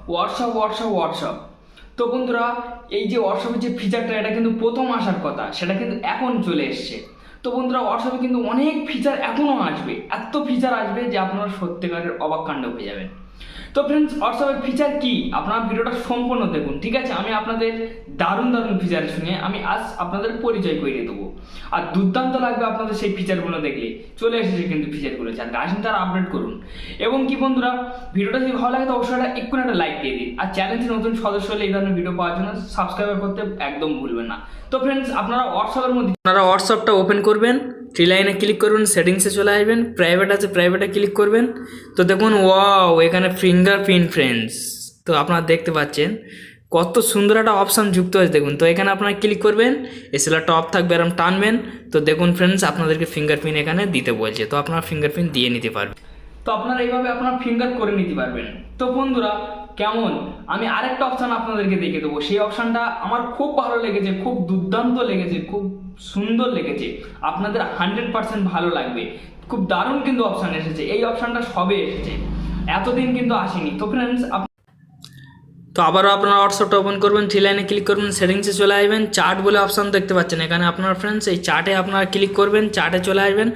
WhatsApp. তো বন্ধুরা, এই যে হোয়াটসঅ্যাপের যে ফিচারটা, এটা কিন্তু প্রথম আসার কথা, সেটা কিন্তু এখন চলে এসছে। তো বন্ধুরা, হোয়াটসঅ্যাপে কিন্তু অনেক ফিচার এখনও আসবে, এত ফিচার আসবে যে আপনারা সত্যিকারের অবাক কাণ্ড হয়ে যাবেন। তো ফ্রেন্ডস, হোয়াটসঅ্যাপের ফিচার কি, আপনারা ভিডিওটা সম্পূর্ণ দেখুন, ঠিক আছে? আমি আপনাদের দারুণ ফিচারের সঙ্গে আমি আজ আপনাদের পরিচয় করিয়ে দেবো। আর দুর্দান্ত লাগবে আপনাদের সেই ফিচারগুলো দেখলে। চলে এসেছে কিন্তু ফিচারগুলো, যার আসেন তারা আপডেট করুন। এবং কি বন্ধুরা, ভিডিওটা যদি ভালো লাগে তো অবশ্যই এক্ষুনি একটা লাইক দিয়ে দিন। আর চ্যানেলটি নতুন সদস্য হলে এই ধরনের ভিডিও পাওয়ার জন্য সাবস্ক্রাইব করতে একদম ভুলবেন না। তো ফ্রেন্ডস, আপনারা হোয়াটসঅ্যাপটা ওপেন করবেন, থ্রি লাইনে ক্লিক করবেন, সেটিংসে চলে আসবেন, প্রাইভেট আছে প্রাইভেটে ক্লিক করবেন। তো দেখুন, ওয়াও, এখানে ফিঙ্গারপ্রিন্ট ফ্রেন্ডস। তো আপনারা দেখতে পাচ্ছেন কত সুন্দর একটা অপশান যুক্ত হয়েছে দেখুন। তো এখানে আপনারা ক্লিক করবেন, এসএলআরটা অফ থাকবে, এরকম টানবেন। তো দেখুন ফ্রেন্ডস, আপনাদেরকে ফিঙ্গারপ্রিন্ট এখানে দিতে বলছে, তো আপনারা ফিঙ্গারপ্রিন্ট দিয়ে নিতে পারবেন। তো আপনারা এইভাবে আপনারা ফিঙ্গার করে নিতে পারবেন। তো বন্ধুরা, কেমন, আমি আরেকটা অপশান আপনাদেরকে দেখে দেবো। সেই অপশানটা আমার খুব ভালো লেগেছে, খুব দুর্দান্ত লেগেছে, খুব সুন্দর লেগেছে, আপনাদের 100% ভালো লাগবে। খুব দারুণ কিন্তু অপশান এসেছে, এই অপশানটা সবে এসেছে, এতদিন কিন্তু আসেনি। তো ফ্রেন্ডস, তো আবারও আপনারা হোয়াটসঅ্যাপটা ওপেন করবেন, থ্রি লাইনে ক্লিক করবেন, সেটিংসে চলে আসবেন, চার্ট বলে অপশান দেখতে পাচ্ছেন এখানে আপনার ফ্রেন্ডস। এই চার্টে আপনারা ক্লিক করবেন, চার্টে চলে আসবেন।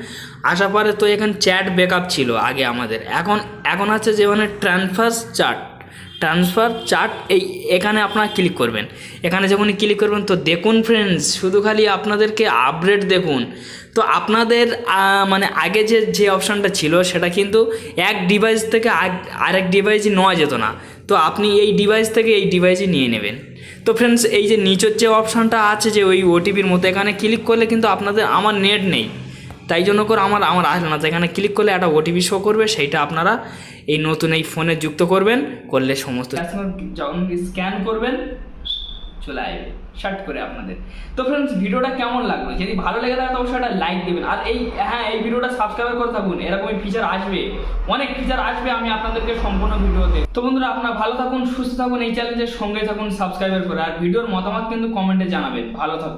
আসার পরে তো এখানে চ্যাট ব্যাকআপ ছিল আগে আমাদের, এখন আছে যে মানে ট্রান্সফার চার্ট। এখানে আপনারা ক্লিক করবেন। এখানে যখনই ক্লিক করবেন তো দেখুন ফ্রেন্ডস, শুধু খালি আপনাদেরকে আপডেট দেখুন। তো আপনাদের মানে আগে যে অপশানটা ছিল সেটা কিন্তু এক ডিভাইস থেকে আরেক ডিভাইসে নেওয়া যেত না। তো আপনি এই ডিভাইস থেকে এই ডিভাইসে নিয়ে নেবেন। তো ফ্রেন্ডস, এই যে নিচের যে অপশানটা আছে যে ওই ওটিপির মতো, এখানে ক্লিক করলে কিন্তু আমার নেট নেই, তাই জন্য করে আমার আসবে না। তো এখানে ক্লিক করলে একটা ওটিপি শো করবে, সেইটা আপনারা এই নতুন এই ফোনে যুক্ত করলে সমস্ত যখন স্ক্যান করবেন চলে আসবে শার্ট করে আপনাদের। তো ফ্রেন্ডস, ভিডিওটা কেমন লাগলো? যদি ভালো লেগে থাকে তো অবশ্যই একটা লাইক দেবেন। আর এই ভিডিওটা সাবস্ক্রাইব করে থাকুন, এরকমই ফিচার আসবে, অনেক ফিচার আসবে, আমি আপনাদেরকে সম্পূর্ণ ভিডিওতে। তো বন্ধুরা, আপনারা ভালো থাকুন, সুস্থ থাকুন, এই চ্যানেলের সঙ্গে থাকুন সাবস্ক্রাইবার করে। আর ভিডিওর মতামত কিন্তু কমেন্টে জানাবেন। ভালো থাকুন।